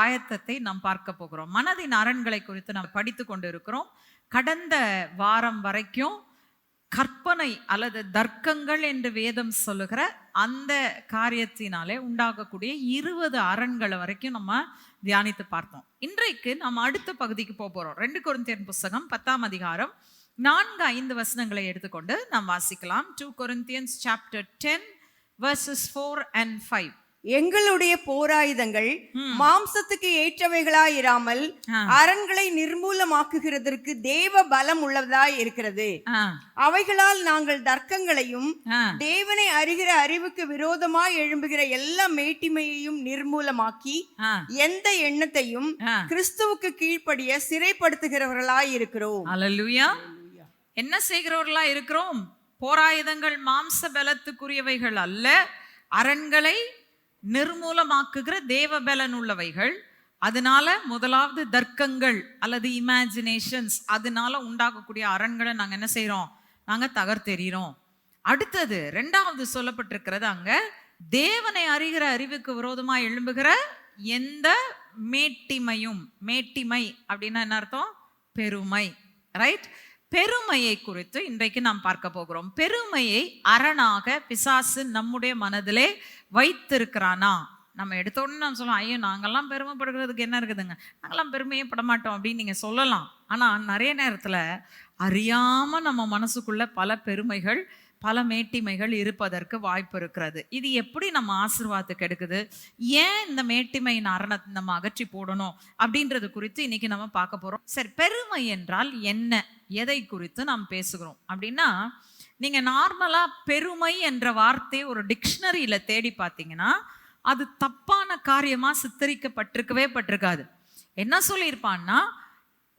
ஆயத்தத்தை நாம் பார்க்க போகிறோம். மனதின் அரண்களை குறித்து நாம் படித்து கொண்டு இருக்கிறோம். கடந்த வாரம் வரைக்கும் கற்பனை அல்லது தர்க்கங்கள் என்று வேதம் சொல்லுகிற அந்த காரியத்தினாலே உண்டாகக்கூடிய 20 அரண்களை வரைக்கும் நம்ம தியானித்து பார்த்தோம். இன்றைக்கு நம்ம அடுத்த பகுதிக்கு போறோம். 2 கொரிந்தியர் புஸ்தகம் 10ஆம் அதிகாரம் 4-5 வசனங்களை எடுத்துக்கொண்டு நாம் வாசிக்கலாம். 2 Corinthians chapter 10 verses 4 and 5. எங்களுடைய போராயுதங்கள் மாம்சத்துக்கு ஏற்றவைகளாயிராமல் அரண்களை நிர்மூலமாக்குகிறதற்கு தேவ பலம் உள்ளதாய் இருக்கிறது. அவைகளால் நாங்கள் தர்க்கங்களையும் தேவனை அறிகிற அறிவுக்கு விரோதமாய் எழும்புகிற எல்லா மேட்டிமையையும் நிர்மூலமாக்கி எந்த எண்ணத்தையும் கிறிஸ்துவுக்கு கீழ்ப்படிய சிறைப்படுத்துகிறவர்களாய் இருக்கிறோம். அல்லேலூயா. என்ன செய்கிறவர்களா இருக்கிறோம்? போராயுதங்கள் மாம்ச பலத்துக்குரியவைகள் அல்ல, அரண்களை நிர்மூலமாக்குகிற தேவ பலன் உள்ளவைகள். அதனால முதலாவது தர்க்கங்கள் அல்லது இமேஜினேஷன்ஸ், அதனால உண்டாகக்கூடிய அரண்களை நாங்க என்ன செய்யறோம்? நாங்க தகர்த்தெறிகிறோம். அடுத்தது 2வது சொல்லப்பட்டிருக்கிறது, அங்க தேவனை அறிகிற அறிவுக்கு விரோதமா எழும்புகிற எந்த மேட்டிமையும். மேட்டிமை அப்படின்னா என்ன அர்த்தம்? பெருமை. ரைட்? பெருமையை குறித்து இன்றைக்கு நாம் பார்க்க போகிறோம். பெருமையை அரணாக பிசாசு நம்முடைய மனதிலே வைத்திருக்கிறானா? நம்ம எடுத்தோடனே நம்ம சொல்லலாம், ஐயோ நாங்கெல்லாம் பெருமைப்படுகிறதுக்கு என்ன இருக்குதுங்க, நாங்கெல்லாம் பெருமையே பட மாட்டோம் அப்படின்னு நீங்க சொல்லலாம். ஆனா நிறைய நேரத்துல அறியாம நம்ம மனசுக்குள்ள பல பெருமைகள், பல மேட்டிமைகள் இருப்பதற்கு வாய்ப்பு இருக்கிறது. இது எப்படி நம்ம ஆசீர்வாதத்துக்கு எடுக்குது? ஏன் இந்த மேட்டிமையின் அரணத்தை நம்ம அகற்றி போடணும் அப்படின்றது குறித்து இன்னைக்கு நம்ம பார்க்க போறோம். சரி, பெருமை என்றால் என்ன, எதை குறித்து நாம் பேசுகிறோம் அப்படின்னா, நீங்க நார்மலா பெருமை என்ற வார்த்தையை ஒரு டிக்ஷனரியில தேடி பார்த்தீங்கன்னா அது தப்பான காரியமா சித்தரிக்கப்பட்டிருக்காது. என்ன சொல்லியிருப்பான்னா,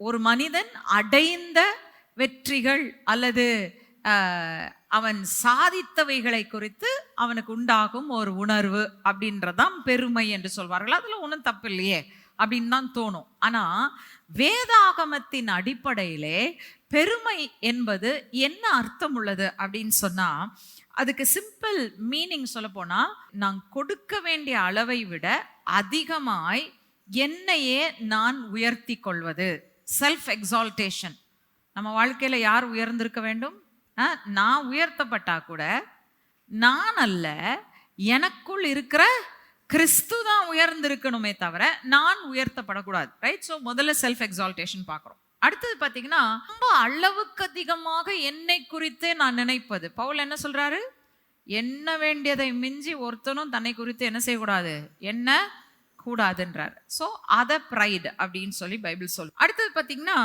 ஒரு மனிதன் அடைந்த வெற்றிகள் அல்லது அவன் சாதித்தவைகளை குறித்து அவனுக்கு உண்டாகும் ஒரு உணர்வு அப்படின்றதான் பெருமை என்று சொல்வார்கள். அதுல ஒன்றும் தப்பு இல்லையே அப்படின்னு தான் தோணும். ஆனா வேதாகமத்தின் அடிப்படையிலே பெருமை என்பது என்ன அர்த்தம் உள்ளது அப்படின்னு சொன்னா, அதுக்கு சிம்பிள் மீனிங் சொல்ல போனா, நான் கொடுக்க வேண்டிய அளவை விட அதிகமாய் என்னையே நான் உயர்த்தி கொள்வது, செல்ஃப் எக்ஸால்டேஷன். நம்ம வாழ்க்கையில யார் உயர்ந்திருக்க வேண்டும்? நான் உயர்த்தப்பட்டா கூட நான் அல்ல, எனக்குள் இருக்கிற கிறிஸ்து தான் உயர்ந்திருக்கணுமே தவிர நான் உயர்த்தப்படக்கூடாது. ரைட்? ஸோ முதல்ல செல்ஃப் எக்ஸால்டேஷன் பார்க்குறோம். அடுத்தது பார்த்தீங்கன்னா, ரொம்ப அளவுக்கு அதிகமாக என்னை குறித்தே நான் நினைப்பது. பவுல் என்ன சொல்றாரு? எண்ண வேண்டியதை மிஞ்சி ஒருத்தனும் தன்னை குறித்து என்ன செய்யக்கூடாது, என்ன கூடாதுன்றார். ஸோ அதை ப்ரைடு அப்படின்னு சொல்லி பைபிள் சொல்லு. அடுத்தது பார்த்தீங்கன்னா,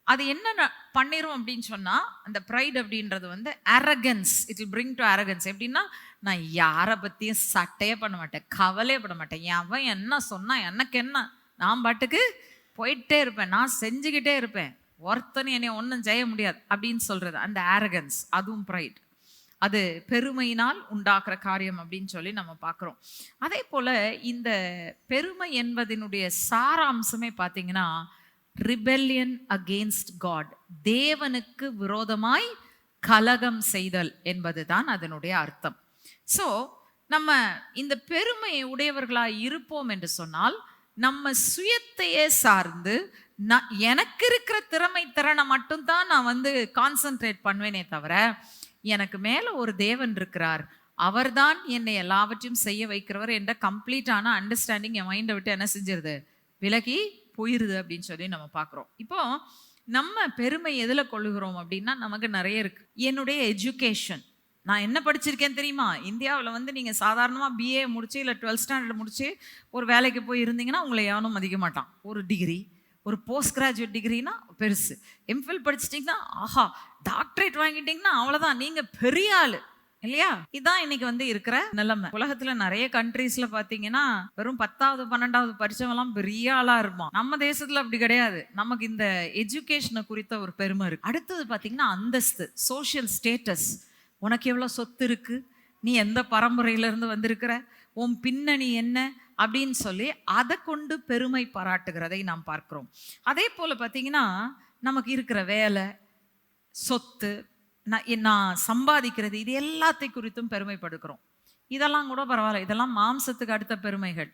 அது என்ன பண்ணிரும் அப்படின்னு சொன்னா, அந்த ப்ரைட் அப்படின்றது வந்து arrogance. It will bring to arrogance. எப்படின்னா, நான் யாரை பத்தியும் சட்டையே பண்ண மாட்டேன், கவலையே பட மாட்டேன். அவன் என்ன சொன்னா எனக்கு என்ன, நான் பாட்டுக்கு போயிட்டே இருப்பேன், நான் செஞ்சுக்கிட்டே இருப்பேன், ஒருத்தனை என்னை ஒன்றும் செய்ய முடியாது அப்படின்னு சொல்றது அந்த அரகன்ஸ். அதுவும் ப்ரைட். அது பெருமையினால் உண்டாக்குற காரியம் அப்படின்னு சொல்லி நம்ம பார்க்குறோம். அதே போல இந்த பெருமை என்பதனுடைய சாராம்சமே பார்த்தீங்கன்னா, ரிபெல்லியன் அகெயின்ஸ்ட் காட், தேவனுக்கு விரோதமாய் கலகம் செய்தல் என்பதுதான் அதனுடைய அர்த்தம். ஸோ நம்ம இந்த பெருமையை உடையவர்களாய் இருப்போம் என்று சொன்னால், நம்ம சுயத்தையே சார்ந்து எனக்கு இருக்கிற திறனை மட்டும்தான் நான் வந்து கான்சென்ட்ரேட் பண்ணுவேனே தவிர, எனக்கு மேல ஒரு தேவன் இருக்கிறார், அவர்தான் என்னை எல்லாவற்றையும் செய்ய வைக்கிறவர் என்ற கம்ப்ளீட்டான அண்டர்ஸ்டாண்டிங் என் மைண்டை விட்டு என்ன செஞ்சிருது, விலகி போயிருது அப்படின்னு சொல்லி நம்ம பார்க்குறோம். இப்போ நம்ம பெருமை எதில் கொள்ளுகிறோம் அப்படின்னா, நமக்கு நிறைய இருக்கு. என்னுடைய எஜுகேஷன், நான் என்ன படிச்சிருக்கேன் தெரியுமா? இந்தியாவில் வந்து நீங்கள் சாதாரணமாக பிஏ முடிச்சு இல்லை 12th ஸ்டாண்டர்ட் முடிச்சு ஒரு வேலைக்கு போய் இருந்தீங்கன்னா உங்களை எவனும் மதிக்க மாட்டான். ஒரு டிகிரி, ஒரு போஸ்ட் கிராஜுவேட் டிகிரினா பெருசு, எம்ஃபில் படிச்சிட்டிங்கன்னா ஆஹா, டாக்டரேட் வாங்கிட்டீங்கன்னா அவ்வளோதான், நீங்கள் பெரிய ஆள் இல்லையா? இதான் இன்னைக்கு வந்து இருக்கிற நிலைமை. உலகத்துல நிறைய கண்ட்ரீஸ்ல பாத்தீங்கன்னா வெறும் 10வது 12வது படிச்சவெல்லாம் பெரிய ஆளா இருப்பான். நம்ம தேசத்துல அப்படி கிடையாது. நமக்கு இந்த எஜுகேஷனை குறித்த ஒரு பெருமை இருக்கு. அடுத்தது பாத்தீங்கன்னா அந்தஸ்து, சோஷியல் ஸ்டேட்டஸ். உனக்கு எவ்வளவு சொத்து இருக்கு, நீ எந்த பரம்பரையில இருந்து வந்திருக்கிற, உன் பின்னணி என்ன அப்படின்னு சொல்லி அதை கொண்டு பெருமை பாராட்டுகிறதை நாம் பார்க்கிறோம். அதே போல பாத்தீங்கன்னா, நமக்கு இருக்கிற வேலை, சொத்து, நான் சம்பாதிக்கிறது, இது எல்லாத்தை குறித்தும் பெருமைப்படுகிறோம். இதெல்லாம் கூட பரவாயில்ல, இதெல்லாம் மாம்சத்துக்கு அடுத்த பெருமைகள்.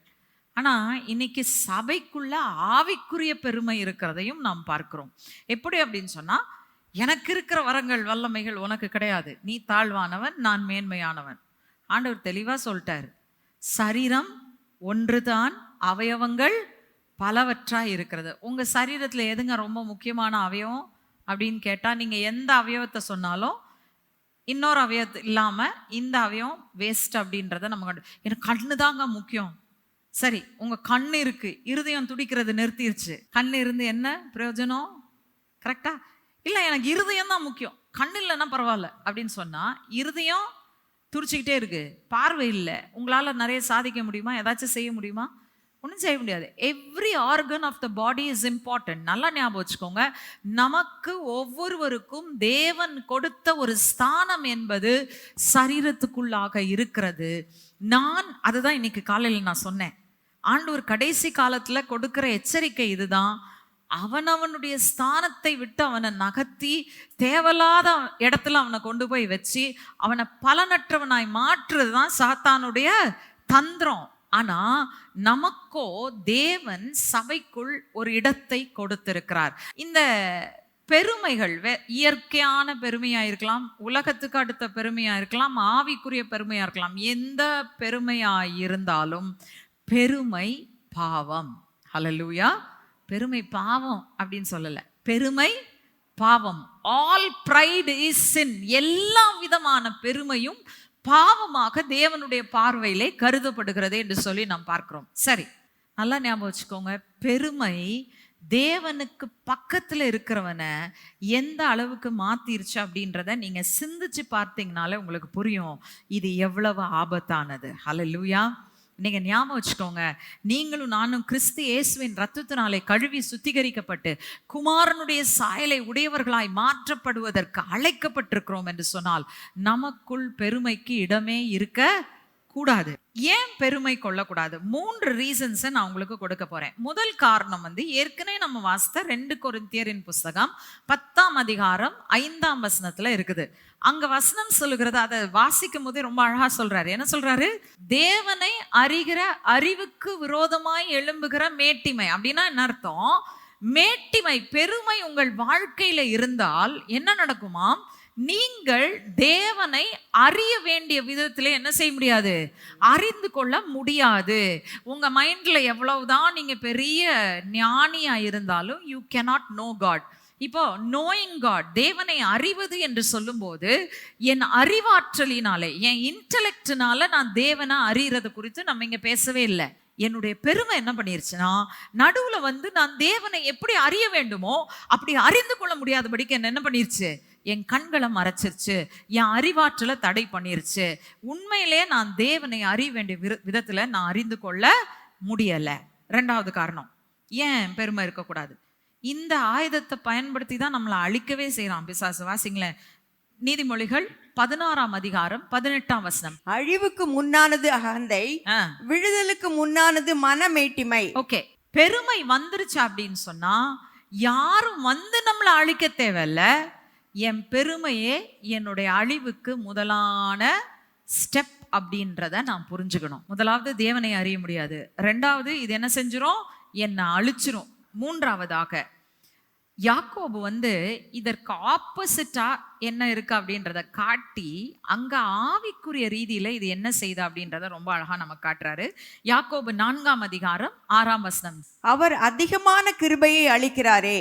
ஆனா இன்னைக்கு சபைக்குள்ள ஆவிக்குரிய பெருமை இருக்கிறதையும் நாம் பார்க்கிறோம். எப்படி அப்படின்னு சொன்னா, எனக்கு இருக்கிற வரங்கள் வல்லமைகள் உனக்கு கிடையாது, நீ தாழ்வானவன், நான் மேன்மையானவன். ஆண்டவர் தெளிவா சொல்லிட்டாரு. சரீரம் ஒன்றுதான், அவயவங்கள் பலவற்றாய் இருக்கிறது. உங்க சரீரத்துல எதுங்க ரொம்ப முக்கியமான அவயவம் அப்படின்னு கேட்டா, நீங்க எந்த அவயவத்தை சொன்னாலும் இன்னொரு அவயவத்து இல்லாம இந்த அவயவம் வேஸ்ட் அப்படின்றத நம்ம எனக்கு கண்ணு தாங்க முக்கியம். சரி, உங்க கண்ணு இருக்கு, இருதயம் துடிக்கிறது நிறுத்திருச்சு, கண்ணு இருந்து என்ன பிரயோஜனம்? கரெக்டா? இல்ல, எனக்கு இருதயம் தான் முக்கியம், கண்ணு இல்லைன்னா பரவாயில்ல அப்படின்னு சொன்னா, இருதயம் துடிச்சுக்கிட்டே இருக்கு, பார்வை இல்லை, உங்களால நிறைய சாதிக்க முடியுமா? ஏதாச்சும் செய்ய முடியுமா? ஒன்றும் செய்ய முடியாது. Every organ of the body is important. நல்லா ஞாபகம் வச்சுக்கோங்க. நமக்கு ஒவ்வொருவருக்கும் தேவன் கொடுத்த ஒரு ஸ்தானம் என்பது சரீரத்துக்குள்ளாக இருக்கிறது. அதுதான் இன்னைக்கு காலையில் நான் சொன்னேன். ஆண்டவர் கடைசி காலத்துல கொடுக்கிற எச்சரிக்கை இதுதான். அவனுடைய ஸ்தானத்தை விட்டு அவனை நகர்த்தி தேவையில்லாத இடத்துல அவனை கொண்டு போய் வச்சு அவனை பலனற்றவனாய் மாற்றுறதுதான் சாத்தானுடைய தந்திரம். ஆனா நமக்கோ தேவன் சபைக்குள் ஒரு இடத்தை கொடுத்திருக்கிறார். இந்த பெருமைகள் இயற்கையான பெருமையா இருக்கலாம், உலகத்துக்கு அடுத்த பெருமையா இருக்கலாம், ஆவிக்குரிய பெருமையா இருக்கலாம். எந்த பெருமையா இருந்தாலும் பெருமை பாவம். ஹல்லேலூயா. பெருமை பாவம் அப்படின்னு சொல்லல, பெருமை பாவம். All pride is sin. எல்லா விதமான பெருமையும் பாவமாக தேவனுடைய பார்வையிலே கருதப்படுகிறது என்று சொல்லி நாம் பார்க்கிறோம். சரி, நல்லா ஞாபகம் வச்சுக்கோங்க. பெருமை தேவனுக்கு பக்கத்துல இருக்கிறவனை எந்த அளவுக்கு மாத்திருச்சு அப்படின்றத நீங்க சிந்திச்சு பார்த்தீங்கனாலே உங்களுக்கு புரியும் இது எவ்வளவு ஆபத்தானது. ஹல்லேலூயா. நீங்க ஞாபகம் வச்சுக்கோங்க, நீங்களும் நானும் கிறிஸ்து இயேசுவின் ரத்தத்தினாலே கழுவி சுத்திகரிக்கப்பட்டு குமாரனுடைய சாயலை உடையவர்களாய் மாற்றப்படுவதற்கு அழைக்கப்பட்டிருக்கிறோம் என்று சொன்னால் நமக்குள் பெருமைக்கு இடமே இருக்க கூடாது. ஏன் பெருமை கொள்ளக்கூடாது? 3 ரீசன்ஸை நான் உங்களுக்கு கொடுக்க போறேன். முதல் காரணம் ஏற்கனவே நம்ம வாசித்த 2 கொரிந்தியரின் புஸ்தகம் 10ஆம் அதிகாரம் 5ஆம் வசனத்துல இருக்குது. அங்க வசனம் சொல்லுகிறது, அதை வாசிக்கும் போதே ரொம்ப அழகா சொல்றாரு. என்ன சொல்றாரு? தேவனை அறிகிற அறிவுக்கு விரோதமாய் எழும்புகிற மேட்டிமை. அப்படின்னா என்ன அர்த்தம்? மேட்டிமை, பெருமை உங்கள் வாழ்க்கையில இருந்தால் என்ன நடக்குமாம்? நீங்கள் தேவனை அறிய வேண்டிய விதத்துல என்ன செய்ய முடியாது? அறிந்து கொள்ள முடியாது. உங்க மைண்ட்ல எவ்வளவுதான் நீங்க பெரிய ஞானியா இருந்தாலும் யூ cannot know God. இப்போ நோயிங் காட், தேவனை அறிவது என்று சொல்லும் போது என் அறிவாற்றலினாலே, என் இன்டெலெக்ட்னால நான் தேவனை அறியறது குறித்து நம்ம இங்க பேசவே இல்லை. என்னுடைய பெருமை என்ன பண்ணிருச்சுன்னா, நடுவுல நான் தேவனை எப்படி அறிய வேண்டுமோ அப்படி அறிந்து கொள்ள முடியாதபடிக்கு என்ன பண்ணிருச்சு? என் கண்களை மறைச்சிருச்சு, என் அறிவாற்றலை தடை பண்ணிருச்சு. உண்மையிலே நான் தேவனை அறிய வேண்டிய விதத்துல நான் அறிந்து கொள்ள முடியல. 2வது காரணம் ஏன் பெருமை இருக்கக்கூடாது, இந்த ஆயுதத்தை பயன்படுத்தி தான் நம்மளை அழிக்கவே செய்யறான் பிசாசு. வாசிங்களேன், நீதிமொழிகள் 16ஆம் அதிகாரம் 18ஆம் வசனம். அழிவுக்கு முன்னானது அகந்தை, விழுதலுக்கு முன்னானது மனமேட்டிமை. ஓகே, பெருமை வந்துருச்சு அப்படின்னு சொன்னா யாரும் நம்மளை அழிக்க தேவையில்ல. என் பெருமையே என்னுடைய அழிவுக்கு முதலான ஸ்டெப் அப்படின்றத நான் புரிஞ்சுக்கணும். முதலாவது தேவனை அறிய முடியாது, 2வது இது என்ன செஞ்சிரும்? என்னை அழிச்சிரும். 3வதாக யாக்கோபு இதற்கு ஆப்போசிட்டா என்ன இருக்கு அப்படின்றத காட்டி அங்க ஆவிக்குரிய ரீதியில இது என்ன செய்த அப்படின்றத ரொம்ப அழகா நமக்கு காட்டுறாரு. யாக்கோபு 4ஆம் அதிகாரம் 6ஆம் வசனம். அவர் அதிகமான கிருபையை அளிக்கிறாரே,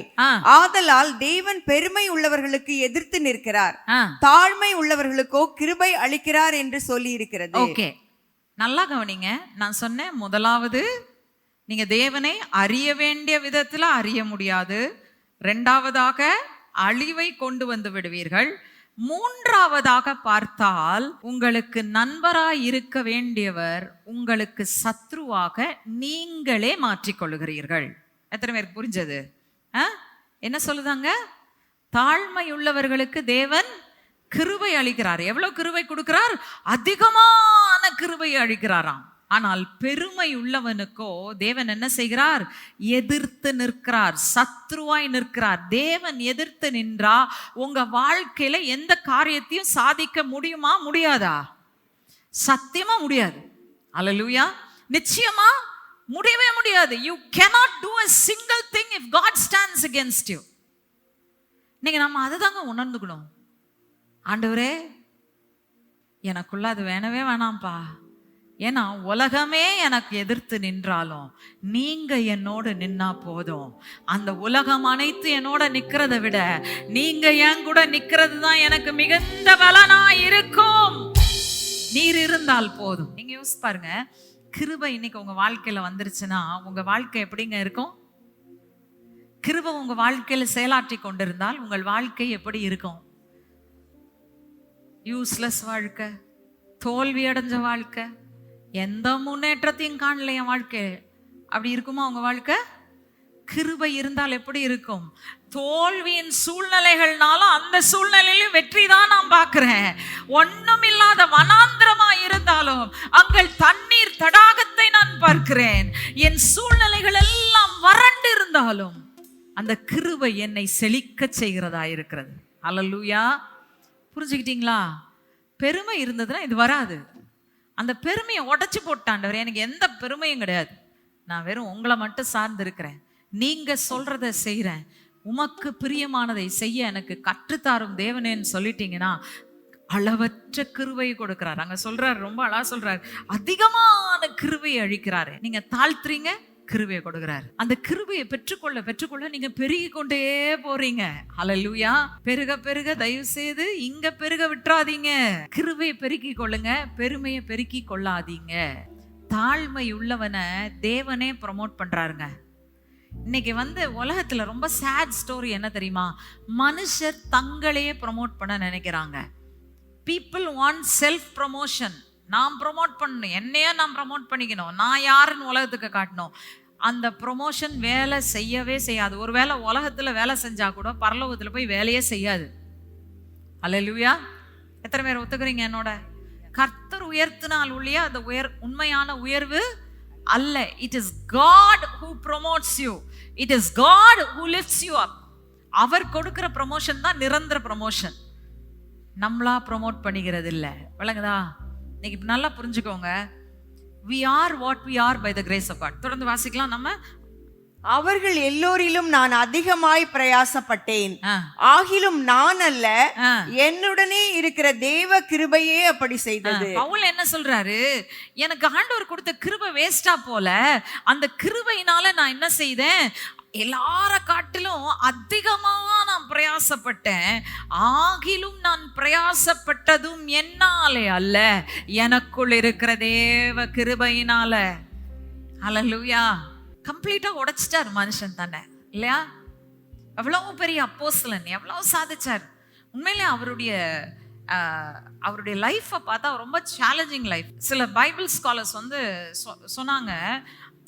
ஆதலால் தேவன் பெருமை உள்ளவர்களுக்கு எதிர்த்து நிற்கிறார், தாழ்மை உள்ளவர்களுக்கோ கிருபை அளிக்கிறார் என்று சொல்லி இருக்கிறது. ஓகே, நல்லா கவனிங்க. நான் சொன்னேன், முதலாவது நீங்க தேவனை அறிய வேண்டிய விதத்துல அறிய முடியாது, 2வதாக அழிவை கொண்டு வந்து விடுவீர்கள், 3வதாக பார்த்தால் உங்களுக்கு நண்பராய் இருக்க வேண்டியவர் உங்களுக்கு சத்ருவாக நீங்களே மாற்றிக்கொள்ளுகிறீர்கள். எத்தனை பேருக்கு புரிஞ்சது? என்ன சொல்லுதாங்க? தாழ்மை உள்ளவர்களுக்கு தேவன் கிருபை அளிக்கிறார். எவ்வளவு கிருபை கொடுக்கிறார்? அதிகமான கிருபை அளிக்கிறாராம். ஆனால் பெருமை உள்ளவனுக்கோ தேவன் என்ன செய்கிறார்? எதிர்த்து நிற்கிறார், சத்ருவாய் நிற்கிறார். தேவன் எதிர்த்து நின்றா உங்க வாழ்க்கையில எந்த காரியத்தையும் சாதிக்க முடியுமா? முடியாதா? சத்தியமா முடியாது. அல்லேலூயா. நிச்சயமா முடியவே முடியாது. You cannot do a single thing if God stands against you. நீங்க நம்ம அதுதாங்க உணர்ந்துக்கணும். ஆண்டவரே எனக்குள்ள அது வேணவே வேணாம்ப்பா, ஏன்னா உலகமே எனக்கு எதிர்த்து நின்றாலும் நீங்க என்னோடு நின்னா போதும். அந்த உலகம் அனைத்து என்னோட நிக்கிறத விட நீங்க என் கூட நிக்கிறது தான் எனக்கு மிகுந்த பலனா இருக்கும். நீர் இருந்தால் போதும். நீங்க யோசிச்சு பாருங்க, கிருபை இன்னைக்கு உங்க வாழ்க்கையில வந்துருச்சுன்னா உங்க வாழ்க்கை எப்படிங்க இருக்கும்? கிருபை உங்க வாழ்க்கையில செயலாற்றி கொண்டிருந்தால் உங்கள் வாழ்க்கை எப்படி இருக்கும்? யூஸ்லெஸ் வாழ்க்கை, தோல்வி அடைஞ்ச வாழ்க்கை, எந்த முன்னேற்றத்தையும் காணல என் வாழ்க்கை, அப்படி இருக்குமா உங்க வாழ்க்கை? கிருபை இருந்தால் எப்படி இருக்கும்? தோல்வியின் சூழ்நிலைகள்னாலும் அந்த சூழ்நிலையிலும் வெற்றி தான் நான் பார்க்கிறேன். ஒண்ணும் இல்லாத வனாந்திரமா இருந்தாலும் அங்கள் தண்ணீர் தடாகத்தை நான் பார்க்கிறேன். என் சூழ்நிலைகள் எல்லாம் வறண்டு இருந்தாலும் அந்த கிருபை என்னை செழிக்க செய்கிறதா இருக்கிறது. அல்லேலூயா. புரிஞ்சுக்கிட்டீங்களா? பெருமை இருந்ததுன்னா இது வராது. அந்த பெருமையை உடைச்சு போட்டாண்டவர், எனக்கு எந்த பெருமையும் கிடையாது, நான் வெறும் உங்களை மட்டும் சார்ந்து இருக்கிறேன், நீங்க சொல்றத செய்யறேன், உமக்கு பிரியமானதை செய்ய எனக்கு கற்றுத்தாரும் தேவனேன்னு சொல்லிட்டீங்கன்னா அளவற்ற கிருபையை கொடுக்கிறார். அங்க சொல்றாரு, ரொம்ப அழகா சொல்றாரு, அதிகமான கிருபையை அழிக்கிறாரு. நீங்க தாழ்த்துறீங்க, கிருபையை கொடுக்கிறாரு. அந்த கிருபையை பெற்றுக்கொள்ள பெற்றுக்கொள்ள நீங்க பெருகி கொண்டே போறீங்க. ஹல்லேலூயா. பெருக பெருக தயவு செய்து இங்க பெருக விட்டுறாதீங்க. கிருபையை பெருக்கி கொள்ளுங்க, பெருமையை பெருக்கி கொள்ளாதீங்க. தாழ்மை உள்ளவனை தேவனே ப்ரமோட் பண்றாருங்க. இன்னைக்கு உலகத்துல ரொம்ப சேட் ஸ்டோரி என்ன தெரியுமா? மனுஷர் தங்களையே ப்ரமோட் பண்ண நினைக்கிறாங்க. People want self promotion. நான் ப்ரமோட் பண்ணணும், என்னையே நான் ப்ரமோட் பண்ணிக்கணும், நான் யாருன்னு உலகத்துக்கு காட்டணும். அந்த ப்ரமோஷன் வேலை செய்யவே செய்யாது. ஒரு வேளை உலகத்துல வேலை செஞ்சா கூட பரலோகத்துல போய் வேலையே செய்யாது. அல்லேலூயா. எத்தனை பேர் ஒத்துக்கிறீங்க என்னோட? கர்த்தர் உயர்த்தினால் ஒழிய அந்த உண்மையான உயர்வு அல்ல. It is God who promotes you. It is God who lifts you up. அவர் கொடுக்கிற ப்ரமோஷன் தான் நிரந்தர ப்ரமோஷன். நம்மளா ப்ரமோட் பண்ணிக்கிறது இல்ல. விளங்குதா? இன்னைக்கு நல்லா புரிஞ்சுக்கோங்க. we are what we are by the grace of God. தொடர்ந்து வாசிக்கலாம் நம்ம. அவர்கள் எல்லோரிலும் நான் அதிகமாய் பிரயாசப்பட்டேன், ஆகிலும் நான் அல்ல, என்னுடனே இருக்கிற தேவ கிருபையே அப்படி செய்தது. பவுல் என்ன சொல்றாரு? எனக்கு ஆண்டவர் கொடுத்த கிருபை வேஸ்டா போல, அந்த கிருபையினால நான் என்ன செய்தேன்? எல்லார காட்டிலும் அதிகமா நான் பிரயாசப்பட்டேன், ஆகிலும் நான் பிரயாசப்பட்டதும் என்னாலே அல்ல, எனக்குள் இருக்கிற தேவ கிருபையினால. ஹல்லேலூயா. கம்ப்ளீட்டா உடைச்சிட்டார் மனுஷன் தானே, இல்லையா? எவ்வளவு பெரிய அப்போஸ்தலன், எவ்வளவு சாதிச்சார். உண்மையிலே அவருடைய லைஃப்பை பார்த்தா ரொம்ப சேலஞ்சிங் லைஃப். சில பைபிள் ஸ்காலர்ஸ் சொன்னாங்க,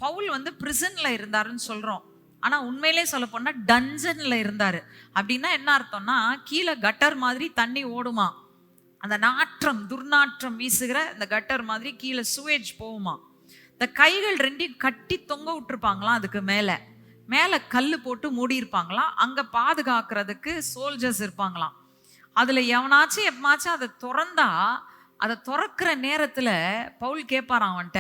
பவுல் பிரிசன்ல இருந்தாருன்னு சொல்றோம், ஆனா உண்மையிலே சொல்ல போனா டஞ்சன்ல இருந்தாரு. அப்படின்னா என்ன அர்த்தம்னா, கீழே கட்டர் மாதிரி தண்ணி ஓடுமா, அந்த நாற்றம் துர்நாற்றம் வீசுகிற இந்த கட்டர் மாதிரி கீழே சுவேஜ் போகுமா. இந்த கைகள் ரெண்டையும் கட்டி தொங்க விட்டுருப்பாங்களாம், அதுக்கு மேலே மேலே கல் போட்டு மூடி இருப்பாங்களாம். அங்கே பாதுகாக்கிறதுக்கு சோல்ஜர்ஸ் இருப்பாங்களாம். அதில் எவனாச்சும் எப்பமாச்சும் அதை திறந்தா, அதை திறக்கிற நேரத்தில் பவுல் கேட்பாரான் அவன்கிட்ட,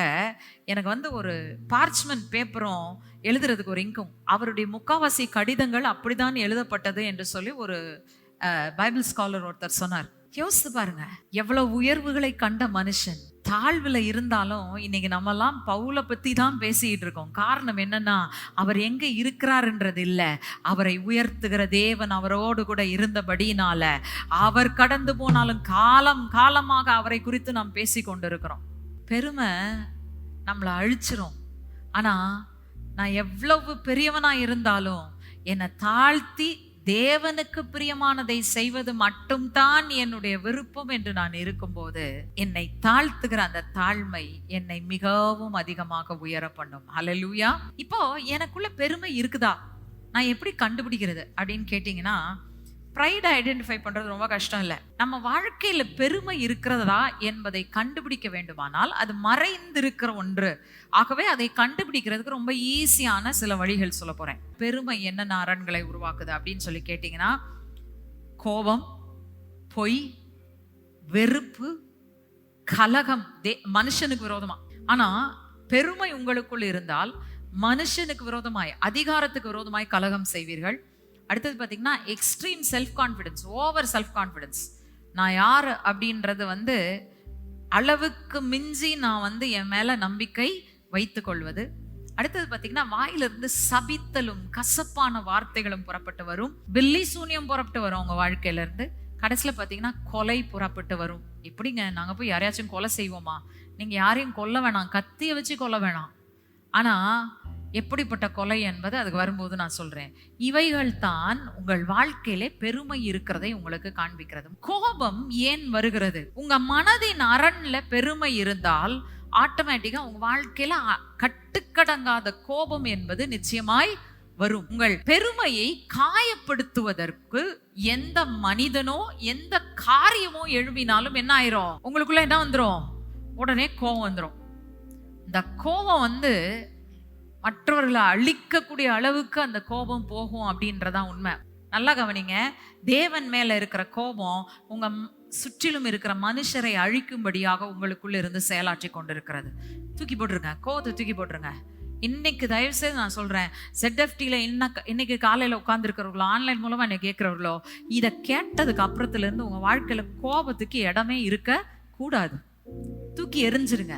எனக்கு ஒரு பார்ச்மெண்ட் பேப்பரும் எழுதுறதுக்கு ஒரு இங்கும், அவருடைய முக்காவாசி கடிதங்கள் அப்படிதான் எழுதப்பட்டது என்று சொல்லி ஒரு பைபிள் ஸ்காலர் ஒருத்தர் சொன்னார். யோசித்து பாருங்க, எவ்வளவு உயர்வுகளை கண்ட மனுஷன் தாழ்வுல இருந்தாலும் இன்னைக்கு நம்மெல்லாம் பவுலை பத்தி தான் பேசிட்டு இருக்கோம். காரணம் என்னன்னா, அவர் எங்க இருக்கிறாருன்றது இல்ல, அவரை உயர்த்துகிற தேவன் அவரோடு கூட இருந்தபடினால அவர் கடந்து போனாலும் காலம் காலமாக அவரை குறித்து நாம் பேசி கொண்டிருக்கிறோம். பெருமை நம்மளை அழிச்சிரும். ஆனா நான் எவ்வளவு பெரியவனா இருந்தாலும் என்னை தாழ்த்தி தேவனுக்கு பிரியமானதை செய்வது மட்டும்தான் என்னுடைய விருப்பம் என்று நான் இருக்கும்போது, என்னை தாழ்த்துகிற அந்த தாழ்மை என்னை மிகவும் அதிகமாக உயர பண்ணும். ஹல்லேலூயா. இப்போ எனக்குள்ள பெருமை இருக்குதா, நான் எப்படி கண்டுபிடிக்கிறது அப்படின்னு கேட்டீங்கன்னா, ப்ரைடை ஐடென்டிஃபை பண்றது ரொம்ப கஷ்டம் இல்லை. நம்ம வாழ்க்கையில பெருமை இருக்கிறதா என்பதை கண்டுபிடிக்க வேண்டுமானால் அது மறைந்திருக்கிற ஒன்று. ஆகவே அதை கண்டுபிடிக்கிறதுக்கு ரொம்ப ஈஸியான சில வழிகள் சொல்ல போறேன். பெருமை என்னென்ன அரண்களை உருவாக்குது அப்படின்னு சொல்லி கேட்டீங்கன்னா, கோபம், பொய், வெறுப்பு, கலகம், மனுஷனுக்கு விரோதமா. ஆனா பெருமை உங்களுக்குள் இருந்தால் மனுஷனுக்கு விரோதமாய், அதிகாரத்துக்கு விரோதமாய் கலகம் செய்வீர்கள். அடுத்தது பார்த்தீங்கன்னா extreme self confidence, over self confidence. நான் யார் அப்படின்றது அளவுக்கு மிஞ்சி நான் என் மேல நம்பிக்கை வைத்துக் கொள்வது. அடுத்தது பார்த்தீங்கன்னா வாயிலிருந்து சபித்தலும் கசப்பான வார்த்தைகளும் புறப்பட்டு வரும். பில்லி சூனியம் புறப்பட்டு வரும் உங்க வாழ்க்கையில இருந்து. கடைசியில் பார்த்தீங்கன்னா கொலை புறப்பட்டு வரும். எப்படிங்க நாங்கள் போய் யாரையாச்சும் கொலை செய்வோமா? நீங்கள் யாரையும் கொல்ல வேணாம், கத்தியை வச்சு கொல்ல வேணாம். ஆனால் எப்படிப்பட்ட கொலை என்பது அதுக்கு வரும்போது நான் சொல்கிறேன். இவைகள் தான் உங்கள் வாழ்க்கையிலே பெருமை இருக்கிறதை உங்களுக்கு காண்பிக்கிறது. கோபம் ஏன் வருகிறது? உங்கள் மனதின் அரண்ல பெருமை இருந்தால் ஆட்டோமேட்டிக்காக உங்கள் வாழ்க்கையில் கட்டுக்கடங்காத கோபம் என்பது நிச்சயமாய் வரும். உங்கள் பெருமையை காயப்படுத்துவதற்கு எந்த மனிதனோ எந்த காரியமோ எழுப்பினாலும் என்ன ஆயிரும்? உங்களுக்குள்ள என்ன வந்துடும்? உடனே கோபம் வந்துடும். இந்த கோபம் மற்றவர்களை அழிக்கக்கூடிய அளவுக்கு அந்த கோபம் போகும் அப்படின்றதான் உண்மை. நல்லா கவனிங்க. தேவன் மேல இருக்கிற கோபம் உங்க சுற்றிலும் இருக்கிற மனுஷரை அழிக்கும்படியாக உங்களுக்குள்ள இருந்து செயலாற்றி கொண்டிருக்கிறது. தூக்கி போட்டுருங்க, கோபத்தை தூக்கி போட்டுருங்க. இன்னைக்கு தயவு செய்து நான் சொல்றேன், ZFTல இன்னைக்கு காலையில உட்கார்ந்துருக்கிறவர்களோ ஆன்லைன் மூலமா என்ன கேட்கிறவர்களோ, இதை கேட்டதுக்கு அப்புறத்துல இருந்து உங்க வாழ்க்கையில கோபத்துக்கு இடமே இருக்க கூடாது. தூக்கி எரிஞ்சிருங்க.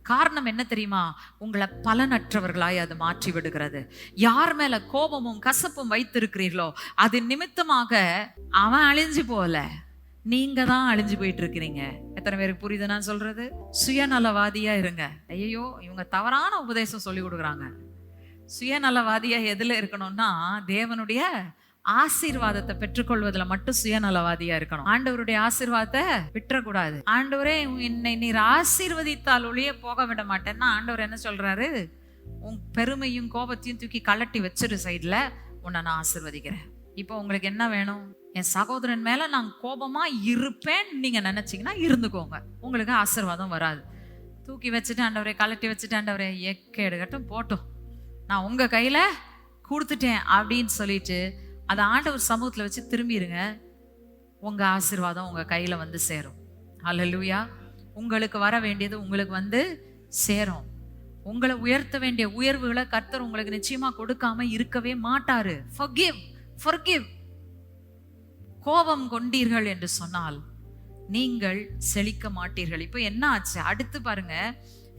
காரணம் என்ன தெரியுமா? உங்களை பலனற்றவர்களாய் அது மாற்றி விடுகிறது. யார் மேல கோபமும் கசப்பும் வைத்திருக்கிறீர்களோ அது நிமித்தமாக அவன் அழிஞ்சு போல, நீங்க தான் அழிஞ்சு போயிட்டு இருக்கிறீங்க. எத்தனை பேருக்கு புரியுது நான் சொல்றது? சுயநலவாதியா இருங்க. ஐயோ இவங்க தவறான உபதேசம் சொல்லி கொடுக்குறாங்க. சுயநலவாதியா எதுல இருக்கணும்னா தேவனுடைய ஆசீர்வாதத்தை பெற்றுக்கொள்வதில் மட்டும் சுயநலவாதியா இருக்கணும். ஆண்டவருடைய ஆசீர்வாதத்தை விட்டுறக்கூடாது. ஆண்டவரே என்னை நீர் ஆசீர்வதித்தால் ஒளிய போக விட மாட்டேன்னா ஆண்டவர் என்ன சொல்றாரு? உன் பெருமையும் கோபத்தையும் தூக்கி கலட்டி வச்சிரு சைட்ல, உன்னை நான் ஆசீர்வதிக்கிறேன். இப்போ உங்களுக்கு என்ன வேணும்? என் சகோதரன் மேல நான் கோபமா இருப்பேன் நீங்க நினைச்சீங்கன்னா இருந்துக்கோங்க, உங்களுக்கு ஆசீர்வாதம் வராது. தூக்கி வச்சுட்டு ஆண்டவரே, கலட்டி வச்சுட்டு ஆண்டவரே எக்கேடு கட்டும் போட்டும், நான் உங்க கையில கொடுத்துட்டேன் அப்படின்னு சொல்லிட்டு அதை ஆண்டவர் சமூகத்துல வச்சு திரும்பிடுங்க. உங்க ஆசீர்வாதம் உங்க கையில சேரும். ஹல்லேலூயா. உங்களுக்கு வர வேண்டியது உங்களுக்கு சேரும். உங்களை உயர்த்த வேண்டிய உயர்வுகளை கர்த்தர் உங்களுக்கு நிச்சயமா கொடுக்காம இருக்கவே மாட்டாரு. Forgive. கோபம் கொண்டீர்கள் என்று சொன்னால் நீங்கள் செழிக்க மாட்டீர்கள். இப்போ என்ன ஆச்சு? அடுத்து பாருங்க.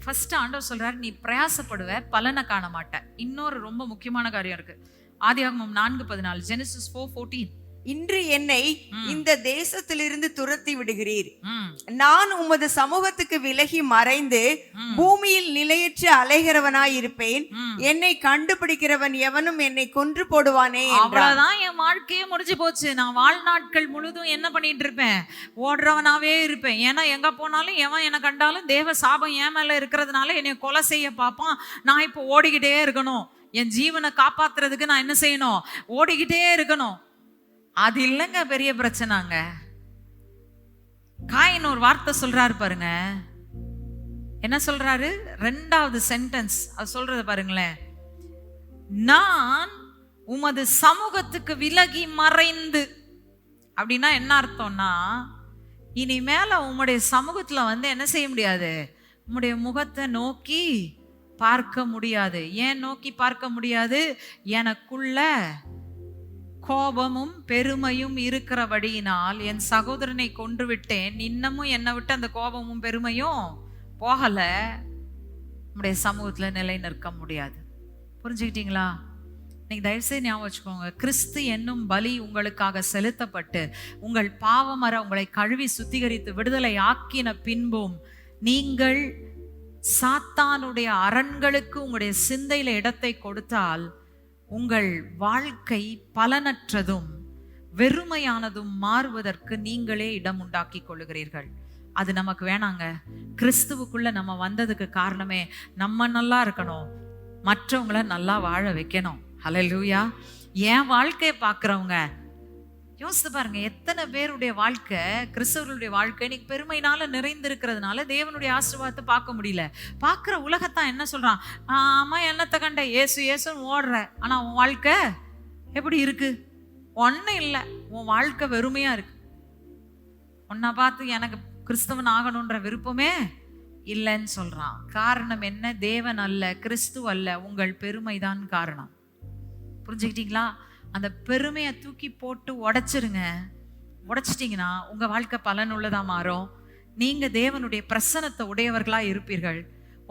ஃபர்ஸ்ட் ஆண்டவர் சொல்றாரு, நீ பிரயாசப்படுவ, பலனை காண மாட்ட. இன்னொரு ரொம்ப முக்கியமான காரியம் இருக்கு. ஆதியாகமம் 4:14, Genesis 4:14. இன்று என்னை இந்த தேசத்திலிருந்து துரத்தி விடுகிறீர், நான் உமது சமூகத்துக்கு விலகி மறைந்து பூமியில் நிலையற்று அலைகிறவனாய் இருப்பேன், என்னை கண்டுபிடிக்கிறவன் எவனும் என்னை கொன்று போடுவானே. அவ்வளவுதான், என் வாழ்க்கையே முடிஞ்சு போச்சு. நான் வாழ்நாட்கள் முழுதும் என்ன பண்ணிட்டு இருப்பேன்? ஓடுறவனாவே இருப்பேன். ஏன்னா எங்க போனாலும் எவன் என்னை கண்டாலும் தேவ சாபம் என் மேல இருக்கிறதுனால என்னை கொலை செய்ய பார்ப்பான். நான் இப்போ ஓடிக்கிட்டே இருக்கணும். என் ஜீவனை காப்பாத்துறதுக்கு நான் என்ன செய்யணும்? ஓடிக்கிட்டே இருக்கணும். அது இல்லைங்க பெரிய பிரச்சனைங்க. காயின் ஒரு வார்த்தை சொல்றாரு பாருங்க. என்ன சொல்றாரு? 2வது சென்டென்ஸ் அது சொல்றது பாருங்களேன். நான் உமது சமூகத்துக்கு விலகி மறைந்து. அப்படின்னா என்ன அர்த்தம்னா, இனிமேல உம்முடைய சமூகத்துல என்ன செய்ய முடியாது? உம்முடைய முகத்தை நோக்கி பார்க்க முடியாது. ஏன் நோக்கி பார்க்க முடியாது? எனக்குள்ள கோபமும் பெருமையும் இருக்கிறபடியினால் என் சகோதரனை கொன்று விட்டேன். இன்னமும் என்னை விட்டு அந்த கோபமும் பெருமையும் போகல. நம்முடைய சமூகத்துல நிலை நிற்க முடியாது. புரிஞ்சுக்கிட்டீங்களா? இன்னைக்கு தயவுசெய்து ஞாபகம் வச்சுக்கோங்க, கிறிஸ்து என்னும் பலி உங்களுக்காக செலுத்தப்பட்டு உங்கள் பாவமர உங்களை கழுவி சுத்திகரித்து விடுதலை ஆக்கின பின்பும் நீங்கள் சாத்தானுடைய அரண்களுக்கு உங்களுடைய சிந்தையில இடத்தை கொடுத்தால் உங்கள் வாழ்க்கை பலனற்றதும் வெறுமையானதும் மாறுவதற்கு நீங்களே இடம் உண்டாக்கி கொள்ளுகிறீர்கள். அது நமக்கு வேணாங்க. கிறிஸ்துவுக்குள்ள நம்ம வந்ததுக்கு காரணமே நம்ம நல்லா இருக்கணும், மற்றவங்கள நல்லா வாழ வைக்கணும். ஹல்லேலூயா. என் வாழ்க்கையை பார்க்குறவங்க யோசித்து பாருங்க, எத்தனை பேருடைய வாழ்க்கை, கிறிஸ்தவர்களுடைய வாழ்க்கை இன்னைக்கு பெருமையினால நிறைந்திருக்கிறதுனால தேவனுடைய ஆசீர்வாதத்தை பார்க்க முடியல. பார்க்குற உலகத்தான் என்ன சொல்றான்? ஆமா, என்னத்தை கண்ட ஏசுன்னு ஓடுற, ஆனா உன் வாழ்க்கை எப்படி இருக்கு? ஒன்றும் இல்லை, உன் வாழ்க்கை வெறுமையா இருக்கு. உன்னை பார்த்து எனக்கு கிறிஸ்தவன் ஆகணுன்ற விருப்பமே இல்லைன்னு சொல்றான். காரணம் என்ன? தேவன் அல்ல, கிறிஸ்து அல்ல, உங்கள் பெருமைதான் காரணம். புரிஞ்சுக்கிட்டீங்களா? அந்த பெருமையை தூக்கி போட்டு உடைச்சிருங்க. உடைச்சிட்டிங்கன்னா உங்க வாழ்க்கை பலனுள்ளதா மாறும். நீங்க தேவனுடைய பிரசன்னத்தை உடையவர்களா இருப்பீர்கள்.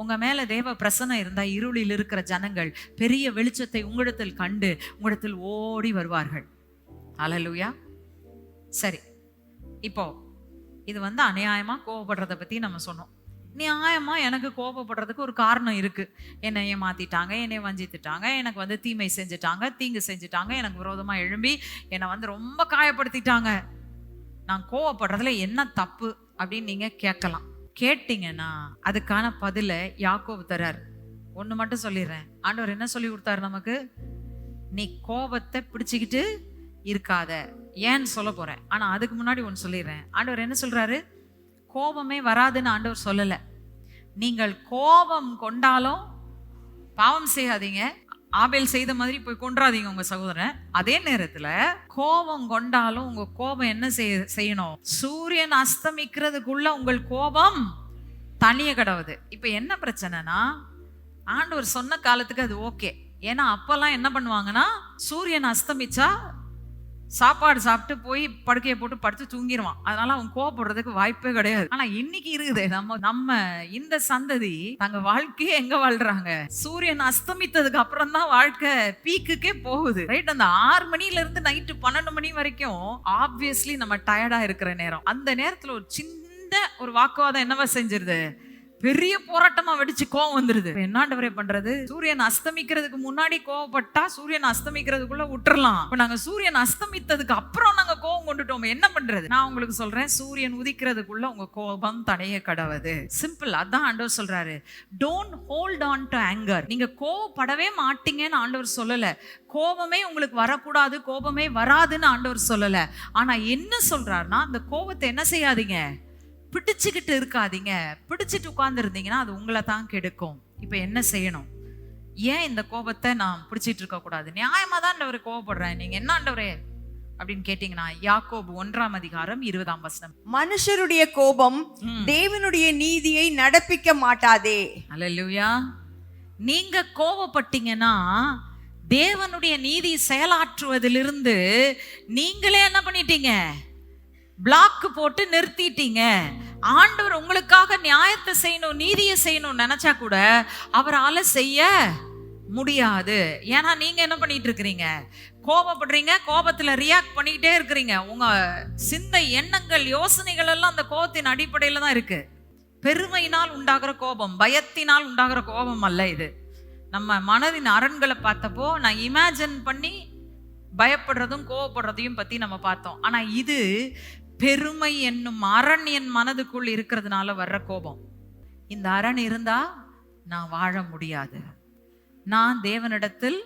உங்க மேல தேவ பிரசன்னம் இருந்தா இருளில் இருக்கிற ஜனங்கள் பெரிய வெளிச்சத்தை உங்களிடத்தில் கண்டு உங்களிடத்தில் ஓடி வருவார்கள். அல்லேலூயா. சரி, இப்போ இது அநியாயமா கோபப்படுறத பத்தி நம்ம சொன்னோம். நியாயமா எனக்கு கோபப்படுறதுக்கு ஒரு காரணம் இருக்கு. என்னை ஏமாத்திட்டாங்க, என்னை வஞ்சித்துட்டாங்க, எனக்கு தீமை செஞ்சுட்டாங்க, தீங்கு செஞ்சுட்டாங்க, எனக்கு விரோதமா எழும்பி என்னை ரொம்ப காயப்படுத்திட்டாங்க. நான் கோவப்படுறதுல என்ன தப்பு அப்படின்னு நீங்க கேட்கலாம். கேட்டீங்கன்னா அதுக்கான பதில யாக்கோபு தரார். ஒண்ணு மட்டும் சொல்லிடுறேன். ஆண்டவர் என்ன சொல்லி கொடுத்தாரு நமக்கு? நீ கோபத்தை பிடிச்சுக்கிட்டு இருக்காத. ஏன்னு சொல்ல போறேன். ஆனா அதுக்கு முன்னாடி ஒன்று சொல்லிடுறேன். ஆண்டவர் என்ன சொல்றாரு? கோபமே வராதுன்னு ஆண்டவர் சொல்லல. நீங்கள் கோபம் கொண்டாலும் பாவம் செய்யாதீங்க. ஆபேல் செய்த மாதிரி போய் கொன்றாதீங்க உங்க சகோதரன். அதே நேரத்துல கோபம் கொண்டாலும் உங்க கோபம் என்ன செய்யணும்? சூரியன் அஸ்தமிக்கிறதுக்குள்ள உங்கள் கோபம் தனிய கடவுது. இப்ப என்ன பிரச்சனைனா, ஆண்டவர் சொன்ன காலத்துக்கு அது ஓகே. ஏன்னா அப்பெல்லாம் என்ன பண்ணுவாங்கன்னா, சூரியன் அஸ்தமிச்சா சாப்பாடு சாப்பிட்டு போய் படுக்கையை போட்டு படுத்து தூங்கிடுவான். அதனால அவன் கோவப்படுறதுக்கு வாய்ப்பே கிடையாது. ஆனா இன்னைக்கு இருக்குது நம்ம இந்த சந்ததி தங்க வாழ்க்கையே எங்க வாழ்றாங்க? சூரியன் அஸ்தமித்ததுக்கு அப்புறம் தான் வாழ்க்கை பீக்குக்கே போகுது. ரைட்? அந்த 6 மணில இருந்து நைட்டு 12 மணி வரைக்கும் ஆப்வியஸ்லி நம்ம டயர்டா இருக்கிற நேரம். அந்த நேரத்துல ஒரு சின்ன ஒரு வாக்குவாதம் என்னவா செஞ்சிருது? பெரிய போராட்டமா வெடிச்சு கோவம் வந்துருது. என்ன ஆண்டவரே பண்றது? சூரியன் அஸ்தமிக்கிறதுக்கு முன்னாடி கோவப்பட்டா சூரியன் அஸ்தமிக்கிறதுக்குள்ள விட்டுறலாம். இப்ப நாங்க சூரியன் அஸ்தமித்ததுக்கு அப்புறம் நாங்க கோவம் கொண்டுட்டோம், என்ன பண்றது? நான் உங்களுக்கு சொல்றேன், சூரியன் உதிக்கிறதுக்குள்ள உங்க கோபம் தடைய கடவுது. சிம்பிள். அதான் ஆண்டவர் சொல்றாரு, don't hold on to anger. நீங்க கோவப்படவே மாட்டீங்கன்னு ஆண்டவர் சொல்லல. கோபமே உங்களுக்கு வரக்கூடாது, கோபமே வராதுன்னு ஆண்டவர் சொல்லல. ஆனா என்ன சொல்றாருன்னா, அந்த கோபத்தை என்ன செய்யாதீங்க? பிடிச்சுக்கிட்டு இருக்காதீங்க. பிடிச்சிட்டு உட்கார்ந்து இருந்தீங்கன்னா அது உங்களை தான் கெடுக்கும். இப்ப என்ன செய்யணும்? ஏன் இந்த கோபத்தை நான் பிடிச்சிட்டு இருக்க கூடாது? நியாயமா தான் ஆண்டவரே கோபப்படுறேன், நீங்க என்ன ஆண்டவரே அப்படின்னு கேட்டீங்கன்னா, யாக்கோபு 1:20. மனுஷருடைய கோபம் தேவனுடைய நீதியை நடப்பிக்க மாட்டாதே. அல்லேலூயா. நீங்க கோபப்பட்டீங்கன்னா தேவனுடைய நீதி செயலாற்றுவதிலிருந்து நீங்களே என்ன பண்ணிட்டீங்க? பிளாக் போட்டு நிறுத்திட்டீங்க. ஆண்டவர் உங்களுக்காக நியாயத்தை செய்யணும், நீதியை செய்யணும் நினைச்சா கூட அவரால செய்ய முடியாது. ஏன்னா நீங்க என்ன பண்ணிட்டு இருக்கிறீங்க? கோபப்படுறீங்க, கோபத்துல ரியாக்ட் பண்ணிக்கிட்டே இருக்கிறீங்க. உங்க சிந்தை, எண்ணங்கள், யோசனைகள் எல்லாம் அந்த கோபத்தின் அடிப்படையில தான் இருக்கு. பெருமையினால் உண்டாகிற கோபம், பயத்தினால் உண்டாகிற கோபம் அல்ல இது. நம்ம மனதின் அரண்களை பார்த்தப்போ நான் இமேஜின் பண்ணி பயப்படுறதும் கோபப்படுறதையும் பத்தி நம்ம பார்த்தோம். ஆனா இது பெருமை என்னும் அரண் என் மனதுக்குள் இருக்கிறதுனால வர்ற கோபம். இந்த அரண் இருந்தா நான் வாழ முடியாது, நான் தேவனிடத்தில்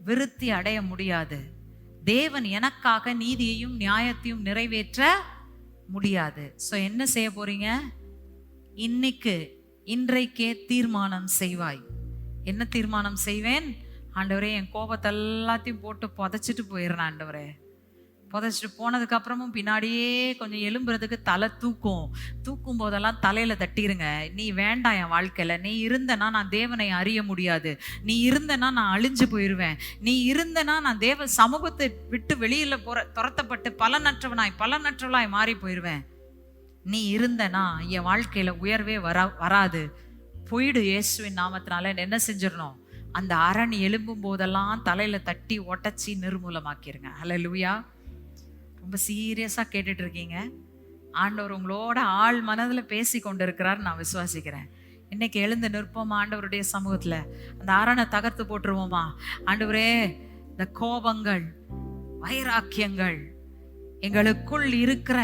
விருத்தி அடைய முடியாது, தேவன் எனக்காக நீதியையும் நியாயத்தையும் நிறைவேற்ற முடியாது. ஸோ என்ன செய்ய போறீங்க? இன்றைக்கே தீர்மானம் செய்வாய். என்ன தீர்மானம் செய்வேன்? ஆண்டவரே, என் கோபத்தை எல்லாத்தையும் போட்டு புதைச்சிட்டு போயிடுறேன் ஆண்டவரே. புதைச்சிட்டு போனதுக்கு அப்புறமும் பின்னாடியே கொஞ்சம் எழும்புறதுக்கு தலை தூக்கும் போதெல்லாம் தலையில தட்டிருங்க. நீ வேண்டாம் என் வாழ்க்கையில. நீ இருந்தனா நான் தேவனை அறிய முடியாது, நீ இருந்தனா நான் அழிஞ்சு போயிடுவேன், நீ இருந்தனா நான் தேவ சமூகத்தை விட்டு வெளியில துரத்தப்பட்டு பலனற்றவளாய் மாறி போயிடுவேன். நீ இருந்தனா என் வாழ்க்கையில உயர்வே வராது. போயிடு இயேசுவின் நாமத்தினால. என்ன செஞ்சிடணும்? அந்த அரண் எழும்பும் போதெல்லாம் தலையில தட்டி ஒட்டச்சி நிர்மூலமாக்கிருங்க. ஹல்லேலூயா. ரொம்ப சீரியஸா கேட்டுட்டு இருக்கீங்க. ஆண்டவர் உங்களோட ஆள் மனதுல பேசி கொண்டு இருக்கிறார், நான் விசுவாசிக்கிறேன். இன்னைக்கு எழுந்து நிற்போமா ஆண்டவருடைய சமூகத்துல? அந்த அரணை தகர்த்து போட்டுருவோமா? ஆண்டவரே, இந்த கோபங்கள், வைராக்கியங்கள், எங்களுக்குள் இருக்கிற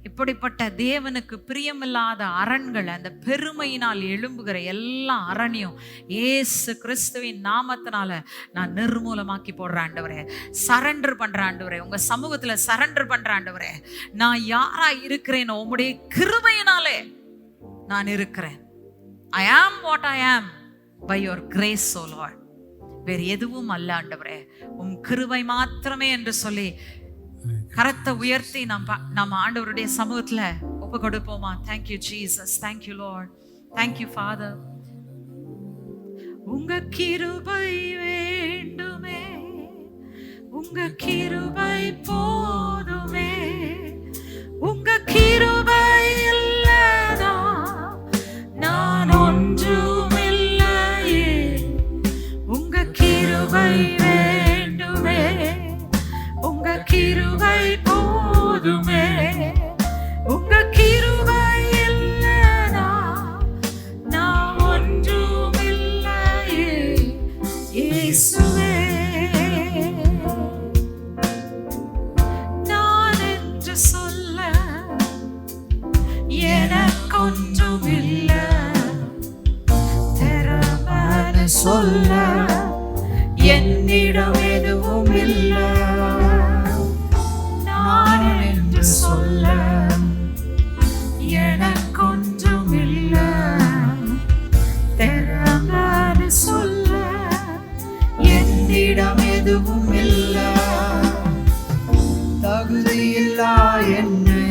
இப்படிப்பட்ட தேவனுக்கு பிரியமில்லாத அரண்கள், அந்த பெருமையினால் எழும்புகிற எல்லா அரணையும் இயேசு கிறிஸ்துவின் நாமத்தினால நான் நிர்மூலமாக்கி போடுறேன் ஆண்டவரே. சரண்டர் பண்றேன் ஆண்டவரே, உங்க சமூகத்துல சரண்டர் பண்றேன் ஆண்டவரே. நான் யாரா இருக்கிறேனோ உம்முடைய கிருபையினாலே நான் இருக்கிறேன். I am what I am by your grace, O Lord. வேறு எதுவும் அல்ல ஆண்டவரே, உம் கிருபை மாத்திரமே என்று சொல்லி கரத்தை உயர்த்தி நம்ம ஆண்டவருடைய சமூகத்துல ஒப்பு கொடுப்போமா? Thank you Jesus, thank you Lord. Thank you father. உங்க கிருபை வேண்டுமே, உங்க கிருபை போதுமே, உங்க கிருபை இல்லதா நான் ஒன்றும் இல்லையே. உங்க கிருபை வேண்டுமே, உங்க கிருபை போதுமே, உங்க கிருபை இல்லதா நான் ஒன்றும் இல்லையே. இயேசுவே, நான் என்று சொல்ல எனக்கொன்றும் இல்லை, திறமன்னு சொல்ல என்னிடம் எதுவும் இல்லை. நான் என்று சொல்ல எனக்கொன்றும் இல்லை, திறமன்னு சொல்ல என்னிடம் எதுவும் இல்லை. தகுதியில்லா என்னை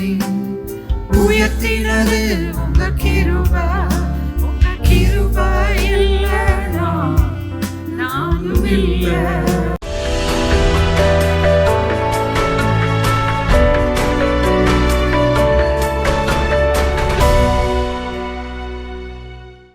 உயர்த்தினது உங்க கிருபை, உங்க கிருபை இல்லைனா நானும் இல்லை.